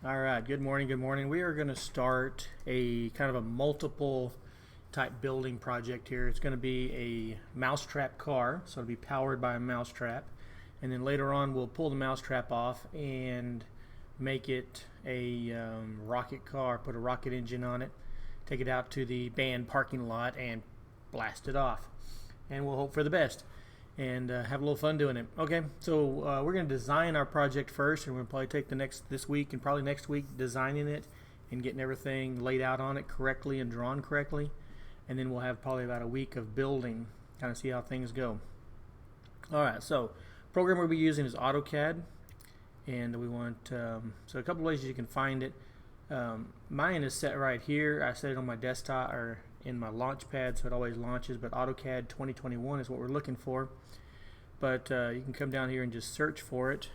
All right, good morning, good morning. We are going to start a kind of a multiple type building project here. It's going to be a mousetrap car, so it'll be powered by a mousetrap. And then later on we'll pull the mousetrap off and make it a rocket car, put a rocket engine on it, take it out to the band parking lot and blast it off. And we'll hope for the best and have a little fun doing it. Okay, so we're going to design our project first, and we'll probably take this week and probably next week designing it and getting everything laid out on it correctly and drawn correctly, and then we'll have probably about a week of building, kind of see how things go. All right, so program we'll be using is AutoCAD, and we want so a couple ways you can find it. Mine is set right here. I set it on my desktop or in my launch pad, so it always launches, but AutoCAD 2021 is what we're looking for. But you can come down here and just search for it,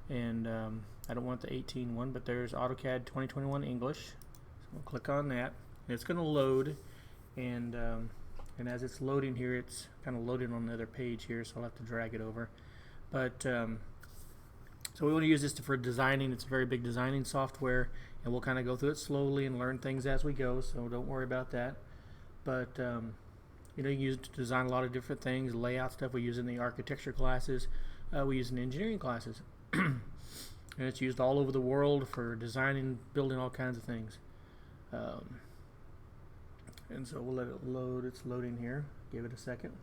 and I don't want the 18 one, but there's AutoCAD 2021 English, so we'll click on that. And it's going to load, and as it's loading here, it's kind of loading on the other page here, so I'll have to drag it over. But so we want to use this for designing. It's a very big designing software, and we'll kind of go through it slowly and learn things as we go, so don't worry about that. But you know, you can use it to design a lot of different things, layout stuff. We use it in the architecture classes. We use it in engineering classes. And it's used all over the world for designing, building all kinds of things. And so we'll let it load. It's loading here. Give it a second.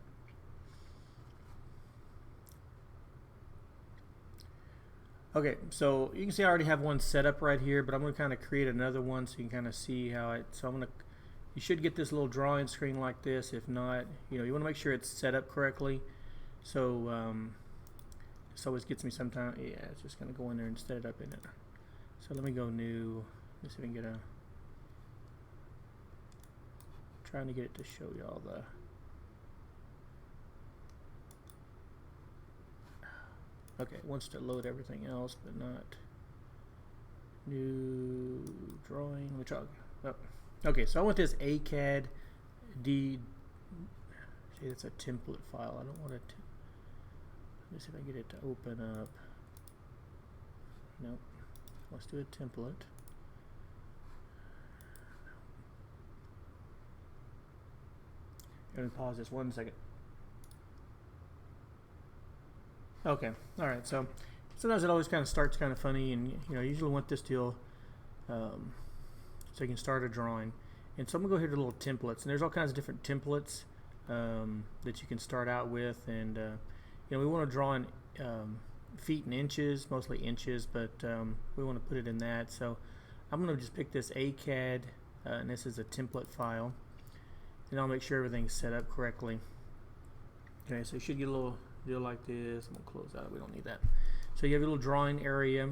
Okay, so you can see I already have one set up right here, but I'm going to kind of create another one so you can kind of see how it. So I'm going to. You should get this little drawing screen like this. If not, you know, you want to make sure it's set up correctly. So this always gets me sometimes. Yeah, it's just going to go in there and set it up in it. So let me go new. Let's see if we can get a. Trying to get it to show you all the. Okay, it wants to load everything else, but not new drawing. Let me try. Oh. Okay, so I want this ACAD D. See, it's a template file. I don't want it to. Let me see if I can get it to open up. Nope. Let's do a template. Let me pause this 1 second. Okay, all right. So sometimes it always kind of starts kind of funny, and you know, usually want this to. So you can start a drawing. And so I'm going to go here to little templates. And there's all kinds of different templates that you can start out with. And you know, we want to draw in feet and inches, mostly inches, but we want to put it in that. So I'm going to just pick this ACAD, and this is a template file. And I'll make sure everything's set up correctly. Okay, so you should get a little deal like this. I'm going to close out. We don't need that. So you have a little drawing area.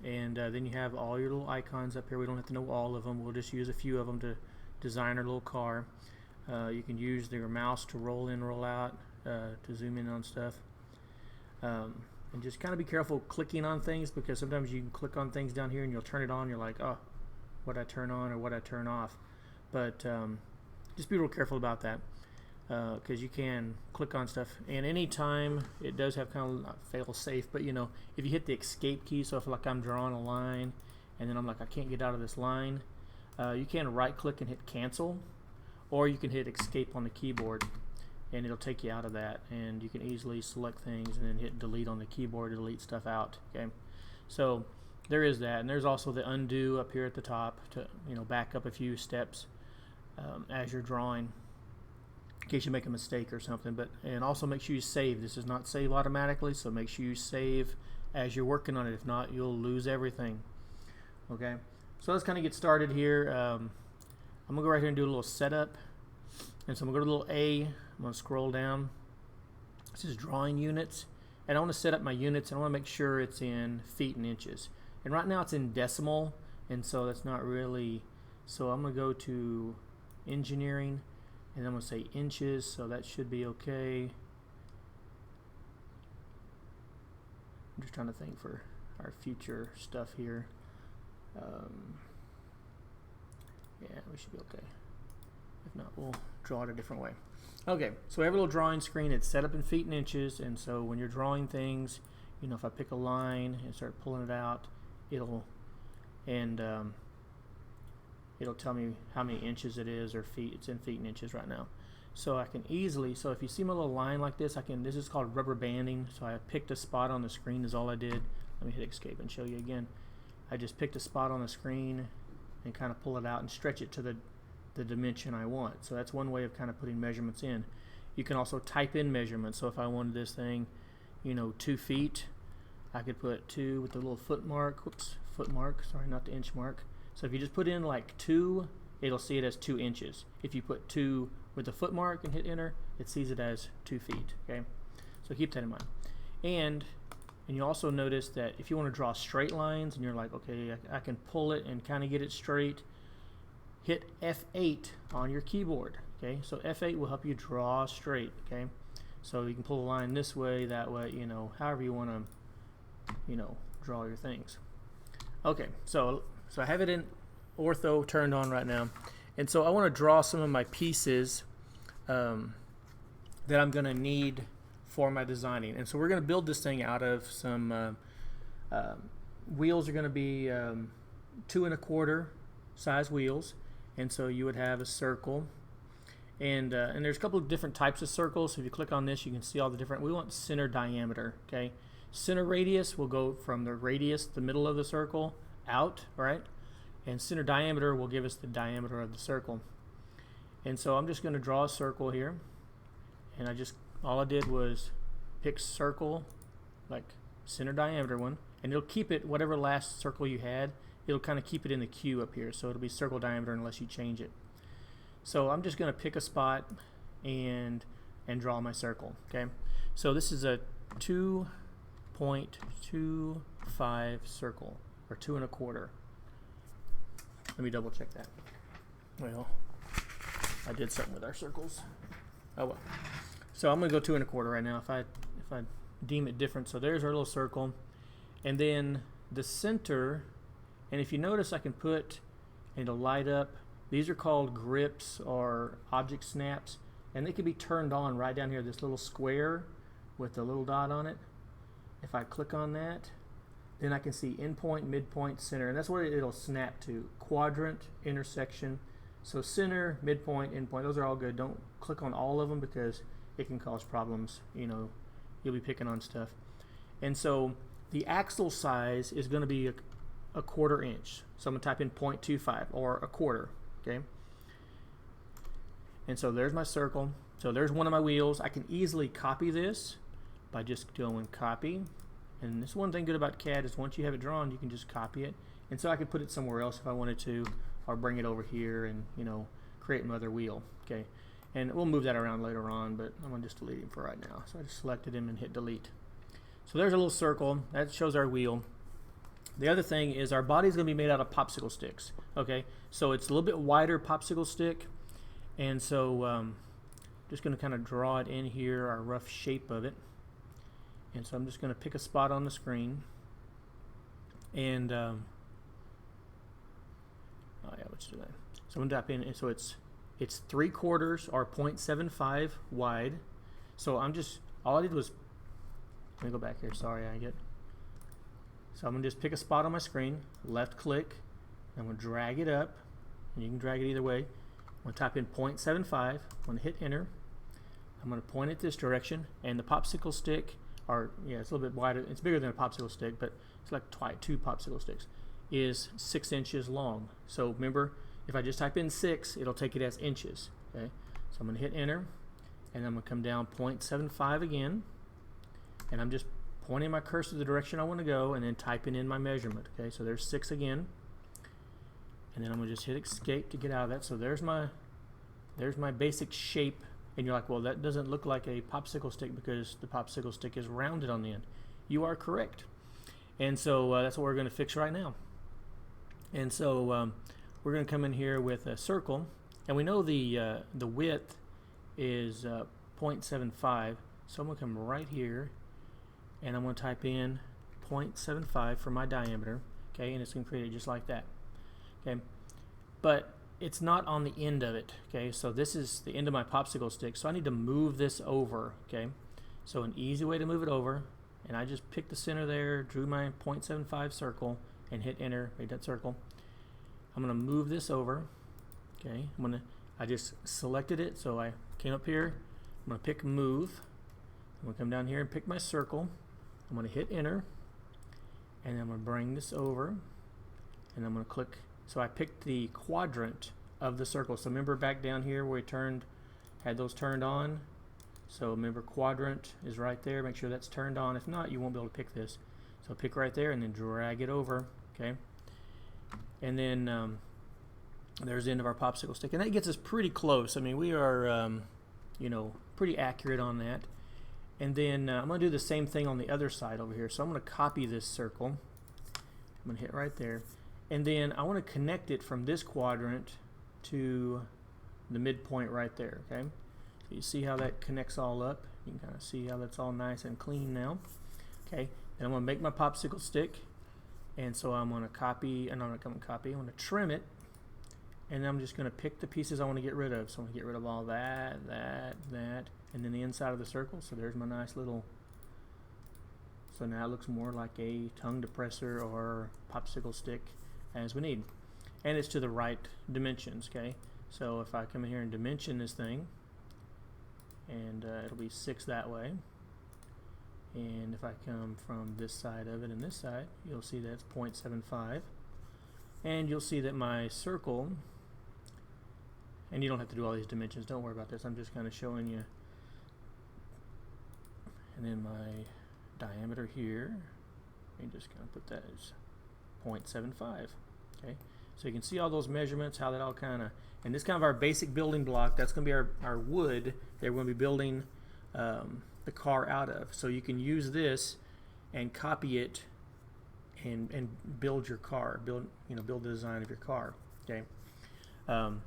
And then you have all your little icons up here. We don't have to know all of them. We'll just use a few of them to design our little car. You can use your mouse to roll in, roll out, to zoom in on stuff. And just kind of be careful clicking on things, because sometimes you can click on things down here and you'll turn it on. You're like, oh, what I turn on or what I turn off. But just be real careful about that. Because you can click on stuff, and anytime it does have kind of not fail safe, but you know, if you hit the escape key, so if like I'm drawing a line and then I'm like I can't get out of this line, you can right click and hit cancel, or you can hit escape on the keyboard and it'll take you out of that, and you can easily select things and then hit delete on the keyboard to delete stuff out. Okay, so there is that, and there's also the undo up here at the top to, you know, back up a few steps as you're drawing, in case you make a mistake or something. But and also make sure you save. This is not save automatically, so make sure you save as you're working on it. If not, you'll lose everything. Okay, so let's kind of get started here. I'm gonna go right here and do a little setup, and so I'm gonna go to little A. I'm gonna scroll down. This is drawing units, and I want to set up my units, and I want to make sure it's in feet and inches. And right now it's in decimal, and so that's not really. So I'm gonna go to engineering, and I'm going to say inches, so that should be okay. I'm just trying to think for our future stuff here. Yeah, we should be okay. If not, we'll draw it a different way. Okay, so we have a little drawing screen. It's set up in feet and inches, and so when you're drawing things, you know, if I pick a line and start pulling it out, it'll tell me how many inches it is, or feet. It's in feet and inches right now. So I can easily, so if you see my little line like this, this is called rubber banding. So I picked a spot on the screen is all I did. Let me hit escape and show you again. I just picked a spot on the screen and kind of pull it out and stretch it to the dimension I want. So that's one way of kind of putting measurements in. You can also type in measurements. So if I wanted this thing, you know, 2 feet, I could put 2 with the little foot mark. Whoops, foot mark, sorry, not the inch mark. So if you just put in like 2, it'll see it as 2 inches. If you put 2 with the foot mark and hit enter, it sees it as 2 feet. Okay, so keep that in mind. And you also notice that if you want to draw straight lines and you're like, okay, I can pull it and kind of get it straight, hit F8 on your keyboard. Okay, so F8 will help you draw straight. Okay, so you can pull a line this way, that way, you know, however you want to, you know, draw your things. Okay, so I have it in ortho turned on right now, and so I want to draw some of my pieces that I'm going to need for my designing. And so we're going to build this thing out of some wheels are going to be 2 1/4 size wheels, and so you would have a circle, and there's a couple of different types of circles. So if you click on this, you can see all the different. We want center diameter. Okay, center radius will go from the radius, the middle of the circle, out, right? And center diameter will give us the diameter of the circle. And so I'm just going to draw a circle here, and all I did was pick circle, like center diameter one, and it'll keep it, whatever last circle you had, it'll kind of keep it in the queue up here, so it'll be circle diameter unless you change it. So I'm just going to pick a spot and draw my circle. Okay, so this is a 2.25 circle, or 2 1/4. Let me double check that. Well, I did something with our circles. Oh well. So I'm going to go 2 1/4 right now if I deem it different. So there's our little circle. And then the center, and if you notice, I can put, and it'll light up. These are called grips or object snaps, and they can be turned on right down here, this little square with the little dot on it. If I click on that, then I can see endpoint, midpoint, center, and that's what it'll snap to. Quadrant, intersection. So center, midpoint, endpoint, those are all good. Don't click on all of them because it can cause problems. You know, you'll be picking on stuff. And so the axle size is going to be a 1/4 inch. So I'm going to type in 0.25 or a 1/4. Okay. And so there's my circle. So there's one of my wheels. I can easily copy this by just doing copy. And this one thing good about CAD is once you have it drawn, you can just copy it. And so I could put it somewhere else if I wanted to, or bring it over here and, you know, create another wheel. Okay, and we'll move that around later on, but I'm going to just delete him for right now. So I just selected him and hit delete. So there's a little circle that shows our wheel. The other thing is our body's going to be made out of popsicle sticks. Okay, so it's a little bit wider popsicle stick, and so just going to kind of draw it in here, our rough shape of it. And so I'm just going to pick a spot on the screen, and oh yeah, let's do that. So I'm going to type in, and so it's 3/4 or 0.75 wide. So all I did was, let me go back here. Sorry, so I'm going to just pick a spot on my screen, left click, I'm going to drag it up, and you can drag it either way. I'm going to type in 0.75. I'm going to hit enter. I'm going to point it this direction, and the popsicle stick, it's a little bit wider. It's bigger than a popsicle stick, but it's like 2 popsicle sticks, is 6 inches long. So remember, if I just type in 6, it'll take it as inches. Okay, so I'm going to hit enter, and I'm going to come down 0.75 again, and I'm just pointing my cursor the direction I want to go, and then typing in my measurement. Okay, so there's 6 again, and then I'm going to just hit escape to get out of that. So there's my basic shape. And you're like, well, that doesn't look like a popsicle stick because the popsicle stick is rounded on the end. You are correct. And so that's what we're going to fix right now. And so we're going to come in here with a circle, and we know the width is 0.75. So I'm going to come right here, and I'm going to type in 0.75 for my diameter. Okay, and it's going to create it just like that. Okay, but it's not on the end of it. Okay, so this is the end of my popsicle stick, so I need to move this over. Okay, so an easy way to move it over and I just picked the center there, drew my 0.75 circle, and hit enter, made that circle. I'm going to move this over. Okay, I just selected it, so I came up here. I'm going to pick move. I'm going to come down here and pick my circle. I'm going to hit enter, and I'm going to bring this over, and I'm going to click. So I picked the quadrant of the circle. So remember back down here where we had those turned on. So remember, quadrant is right there. Make sure that's turned on. If not, you won't be able to pick this. So pick right there and then drag it over. Okay, and then there's the end of our popsicle stick, and that gets us pretty close. I mean, we are you know, pretty accurate on that. And then I'm going to do the same thing on the other side over here. So I'm going to copy this circle. I'm going to hit right there. And then I want to connect it from this quadrant to the midpoint right there. Okay, so you see how that connects all up. You can kind of see how that's all nice and clean now. Okay, and I'm going to make my popsicle stick. And so I'm going to copy, and I'm not going to copy, I'm going to trim it. And I'm just going to pick the pieces I want to get rid of. So I'm going to get rid of all that, and then the inside of the circle. So there's my nice little, so now it looks more like a tongue depressor or popsicle stick as we need. And it's to the right dimensions, okay? So if I come in here and dimension this thing, and it'll be 6 that way. And if I come from this side of it and this side, you'll see that's 0.75. And you'll see that my circle, and you don't have to do all these dimensions, don't worry about this, I'm just kind of showing you. And then my diameter here, and just kind of put that as 0.75. Okay, so you can see all those measurements, how that all kind of, and this kind of our basic building block, that's going to be our wood that we're going to be building the car out of. So you can use this and copy it and build your car, build the design of your car. Okay, and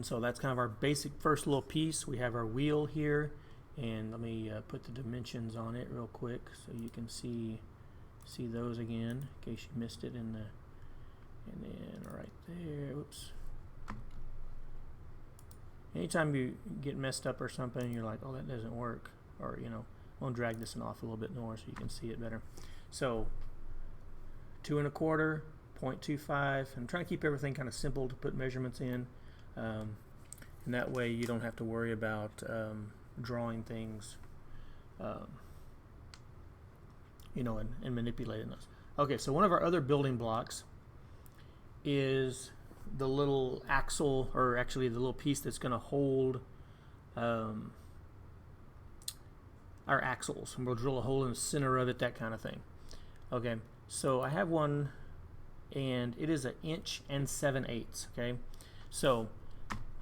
so that's kind of our basic first little piece. We have our wheel here, and let me put the dimensions on it real quick so you can see those again in case you missed it in the, and then right there, oops. Anytime you get messed up or something, you're like, oh, that doesn't work, or I'll drag this one off a little bit more so you can see it better. So 2 1/4, 0.25. I'm trying to keep everything kind of simple to put measurements in, and that way you don't have to worry about drawing things, and manipulating those. Okay, so one of our other building blocks is the little axle, or actually the little piece that's going to hold our axles, and we'll drill a hole in the center of it, that kind of thing. Okay, so I have one, and it is 1 7/8 inches. Okay, so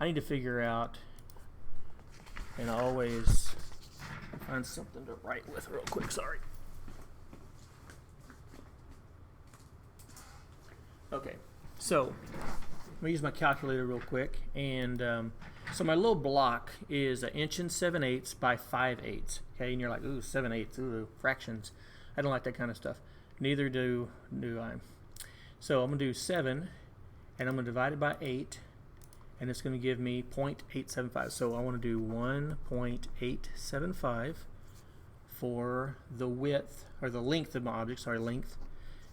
I need to figure out, and I always find something to write with real quick. Sorry. Okay, so I'm going to use my calculator real quick, and so my little block is 1 7/8 inches by 5/8 inches. Okay, and you're like, ooh, 7/8, ooh, fractions. I don't like that kind of stuff. Neither do I. So I'm going to do 7, and I'm going to divide it by 8, and it's going to give me 0.875. So I want to do 1.875 for the width, or the length of my object, sorry, length.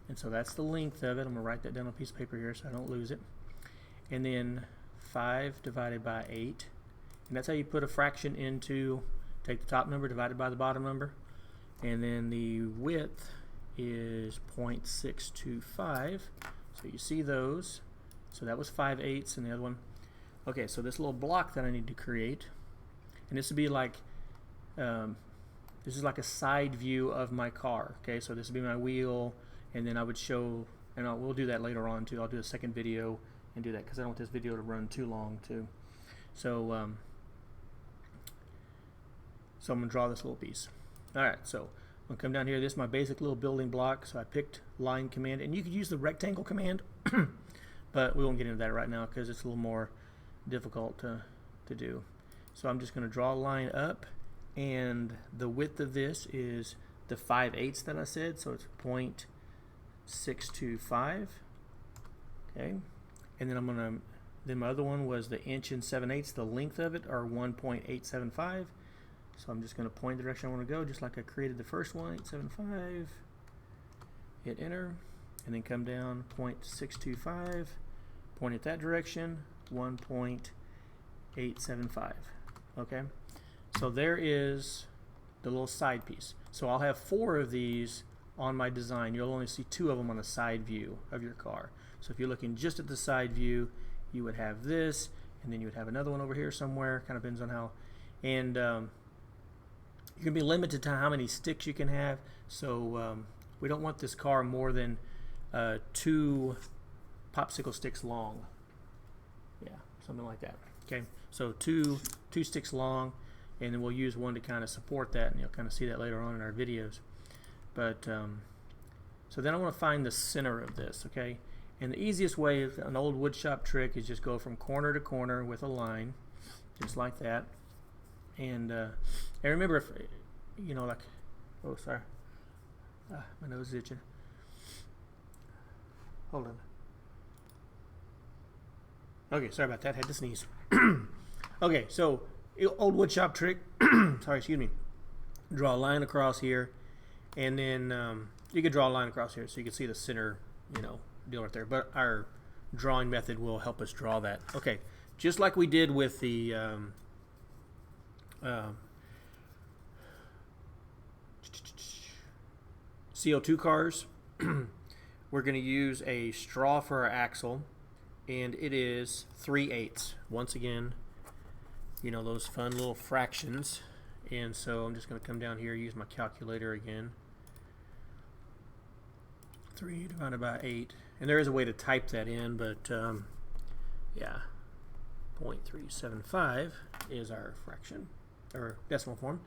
And so that's the length of it. I'm going to write that down on a piece of paper here so I don't lose it. And then 5 divided by 8. And that's how you put a fraction into, take the top number divided by the bottom number. And then the width is 0.625. So you see those. So that was 5/8 and the other one. Okay, so this little block that I need to create, and this would be like, this is like a side view of my car. Okay, so this would be my wheel, and then I would show, and we'll do that later on too. I'll do a second video and do that because I don't want this video to run too long too. So, so I'm going to draw this little piece. Alright, so I'm going to come down here. This is my basic little building block. So I picked line command, and you could use the rectangle command, but we won't get into that right now because it's a little more difficult to do. So I'm just going to draw a line up, and the width of this is the 5/8 that I said, so it's 0.625. Okay, and then I'm going to, then my other one was the 1 7/8 inches, the length of it, or 1.875. So I'm just going to point the direction I want to go, just like I created the first one, 875. Hit enter, and then come down 0.625, point it that direction, 1.875. Okay, so there is the little side piece. So I'll have 4 of these on my design. You'll only see 2 of them on the side view of your car. So if you're looking just at the side view, you would have this, and then you would have another one over here somewhere. Kind of depends on how. And you can be limited to how many sticks you can have. So we don't want this car more than 2 popsicle sticks long. Yeah, something like that. Okay, so two sticks long, and then we'll use one to kind of support that, and you'll kind of see that later on in our videos. But so then I want to find the center of this. Okay, and the easiest way, an old woodshop trick, is just go from corner to corner with a line, just like that. And remember, if you know, like, oh sorry, my nose is itching. Hold on. Okay, sorry about that. Had to sneeze. Okay, so old woodshop trick. Sorry, excuse me. Draw a line across here, and then you could draw a line across here so you can see the center, you know, deal right there. But our drawing method will help us draw that. Okay, just like we did with the CO2 cars, we're going to use a straw for our axle, and it is 3/8. Once again, you know, those fun little fractions. And so I'm just going to come down here, use my calculator again. 3 divided by 8. And there is a way to type that in, but yeah, 0.375 is our fraction, or decimal form.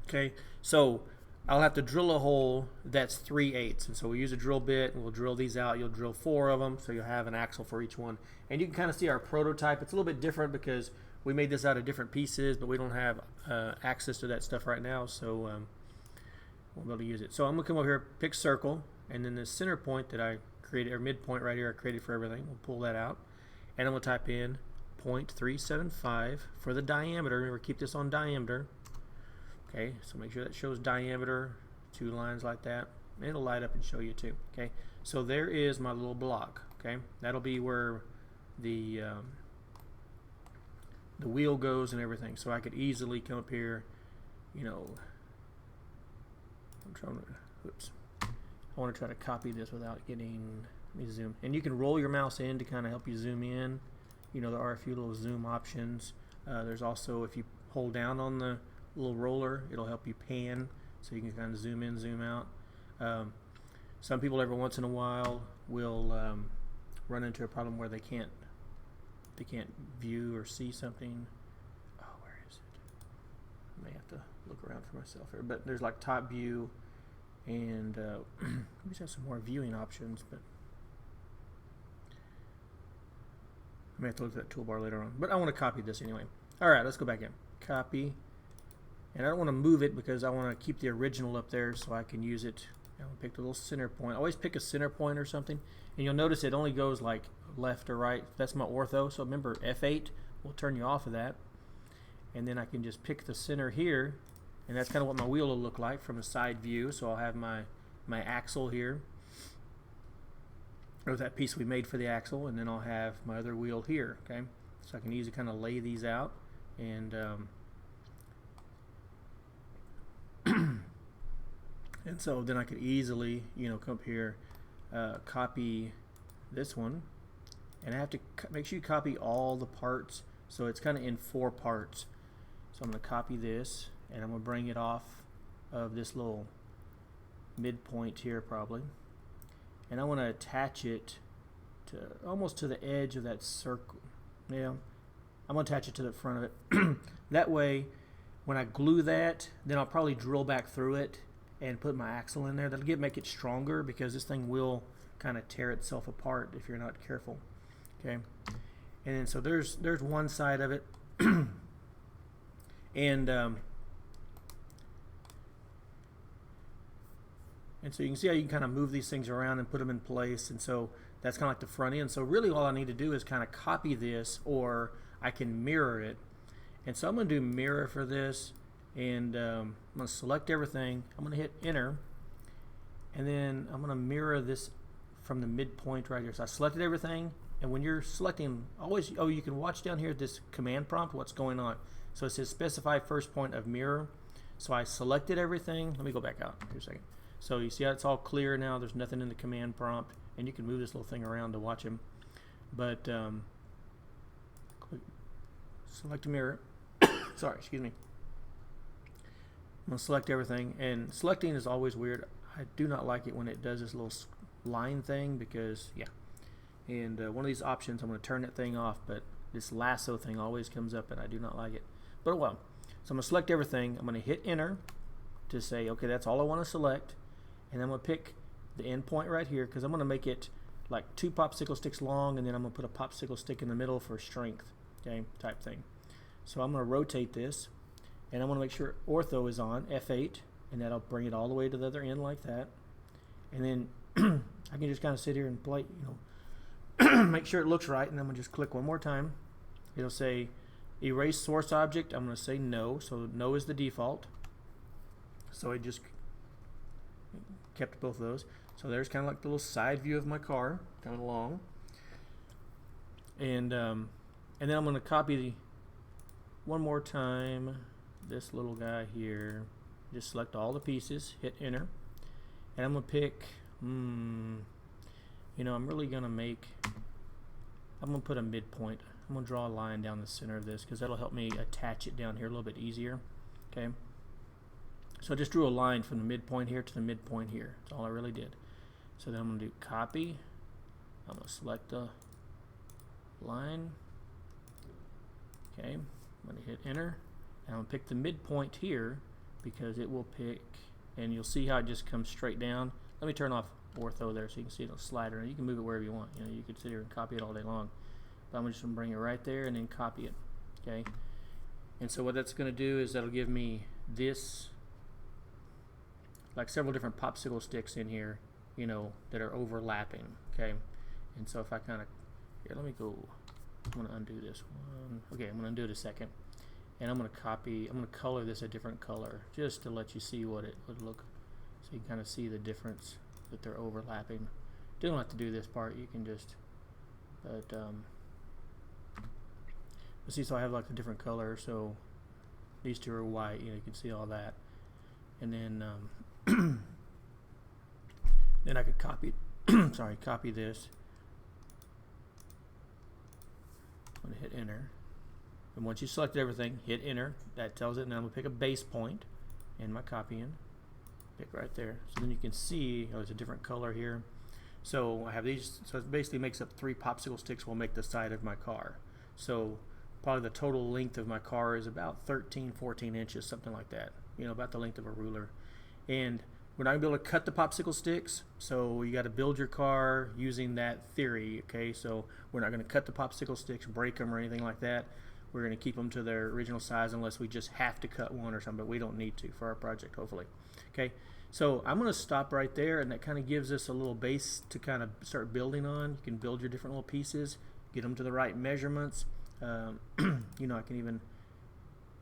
Okay, so I'll have to drill a hole that's 3/8, and so we'll use a drill bit, and we'll drill these out. You'll drill 4 of them, so you'll have an axle for each one. And you can kind of see our prototype. It's a little bit different because we made this out of different pieces, but we don't have access to that stuff right now, so we'll be able to use it. So I'm going to come over here, pick circle, and then the center point that I created, or midpoint right here, I created for everything. We'll pull that out, and I'm going to type in 0.375 for the diameter. Remember, keep this on diameter. Okay, so make sure that shows diameter, 2 lines like that. And it'll light up and show you too. Okay, so there is my little block. Okay, that'll be where the wheel goes and everything. So I could easily come up here, you know. I'm trying to, oops. I want to try to copy this without getting, let me zoom. And you can roll your mouse in to kind of help you zoom in. You know, there are a few little zoom options. There's also, if you hold down on the little roller, it'll help you pan, so you can kind of zoom in, zoom out. Some people every once in a while will run into a problem where they can't view or see something. Oh, where is it? I may have to look around for myself here, but there's like top view, and we just have some more viewing options, but I may have to look at that toolbar later on. But I want to copy this anyway. All right, let's go back in. Copy. And I don't want to move it because I want to keep the original up there so I can use it. I'll pick the little center point. Always pick a center point or something. And you'll notice it only goes like left or right. That's my ortho. So remember, F8 will turn you off of that. And then I can just pick the center here. And that's kind of what my wheel will look like from a side view. So I'll have my axle here, or that piece we made for the axle. And then I'll have my other wheel here. Okay, so I can easily kind of lay these out. And and so then I could easily, you know, come up here, copy this one, and I have to make sure you copy all the parts, so it's kind of in 4 parts. So I'm going to copy this, and I'm going to bring it off of this little midpoint here probably, and I want to attach it to almost to the edge of that circle. Yeah, I'm going to attach it to the front of it. That way, when I glue that, then I'll probably drill back through it and put my axle in there. That'll make it stronger, because this thing will kind of tear itself apart if you're not careful. Okay, and then so there's one side of it, and so you can see how you can kind of move these things around and put them in place. And so that's kind of like the front end. So really all I need to do is kind of copy this, or I can mirror it. And so I'm going to do mirror for this, and I'm going to select everything. I'm going to hit enter, and then I'm going to mirror this from the midpoint right here. So I selected everything, and when you're selecting, always, oh, you can watch down here this command prompt, what's going on. So it says specify first point of mirror. So I selected everything. Let me go back out here a second. So you see how it's all clear now, there's nothing in the command prompt, and you can move this little thing around to watch him. But select a mirror. Sorry, excuse me. I'm going to select everything, and selecting is always weird. I do not like it when it does this little line thing because, yeah. And one of these options, I'm going to turn that thing off, but this lasso thing always comes up, and I do not like it. But oh well. So I'm going to select everything. I'm going to hit enter to say, okay, that's all I want to select. And I'm going to pick the end point right here because I'm going to make it like 2 popsicle sticks long, and then I'm going to put a popsicle stick in the middle for strength, okay, type thing. So I'm going to rotate this, and I'm going to make sure ortho is on, F8, and that'll bring it all the way to the other end like that. And then I can just kind of sit here and play, make sure it looks right, and I'm going to just click one more time. It'll say erase source object. I'm going to say no, so no is the default. So I just kept both of those. So there's kind of like the little side view of my car coming along. And then I'm going to copy one more time this little guy here. Just select all the pieces, hit enter, and I'm going to pick, I'm really going to I'm going to put a midpoint. I'm going to draw a line down the center of this because that'll help me attach it down here a little bit easier. Okay. So I just drew a line from the midpoint here to the midpoint here. That's all I really did. So then I'm going to do copy. I'm going to select the line. Okay. I'm going to hit enter. And I'm going to pick the midpoint here because it will pick, and you'll see how it just comes straight down. Let me turn off ortho there so you can see it'll slide around. You can move it wherever you want. You could sit here and copy it all day long. But I'm just going to bring it right there and then copy it. Okay. And so what that's going to do is that'll give me this, like several different popsicle sticks in here, that are overlapping. Okay. And so if I kind of, here, let me go, I'm going to undo this one. Okay, I'm going to undo it a second. And I'm going to copy, I'm going to color this a different color just to let you see what it would look, so you can kind of see the difference that they're overlapping. You don't have to do this part, you can just, but see, so I have like a different color, so these two are white, you can see all that. And then then I could copy copy this. I'm going to hit enter. And once you select everything, hit enter. That tells it. Now I'm going to pick a base point in my copying. Pick right there. So then you can see, it's a different color here. So I have these. So it basically makes up 3 popsicle sticks will make the side of my car. So probably the total length of my car is about 13, 14 inches, something like that. About the length of a ruler. And we're not going to be able to cut the popsicle sticks, so you got to build your car using that theory, okay? So we're not going to cut the popsicle sticks, break them, or anything like that. We're going to keep them to their original size unless we just have to cut one or something, but we don't need to for our project, hopefully. Okay, so I'm going to stop right there, and that kind of gives us a little base to kind of start building on. You can build your different little pieces, get them to the right measurements. I can even,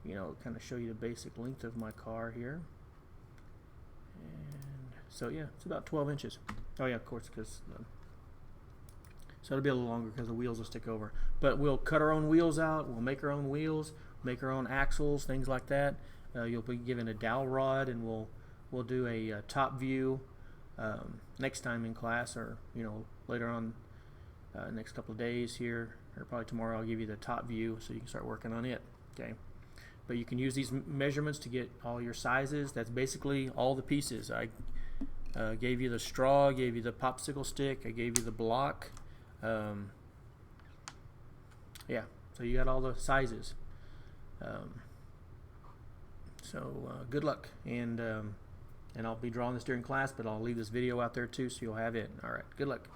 kind of show you the basic length of my car here. And so yeah, it's about 12 inches. Oh yeah, of course, because so it'll be a little longer because the wheels will stick over. But we'll cut our own wheels out. We'll make our own wheels, make our own axles, things like that. You'll be given a dowel rod, and we'll do a top view next time in class, or later on next couple of days here, or probably tomorrow. I'll give you the top view so you can start working on it. Okay. But you can use these measurements to get all your sizes. That's basically all the pieces. I gave you the straw, gave you the popsicle stick, I gave you the block. Yeah, so you got all the sizes. Good luck, and I'll be drawing this during class, but I'll leave this video out there too, so you'll have it. All right, good luck.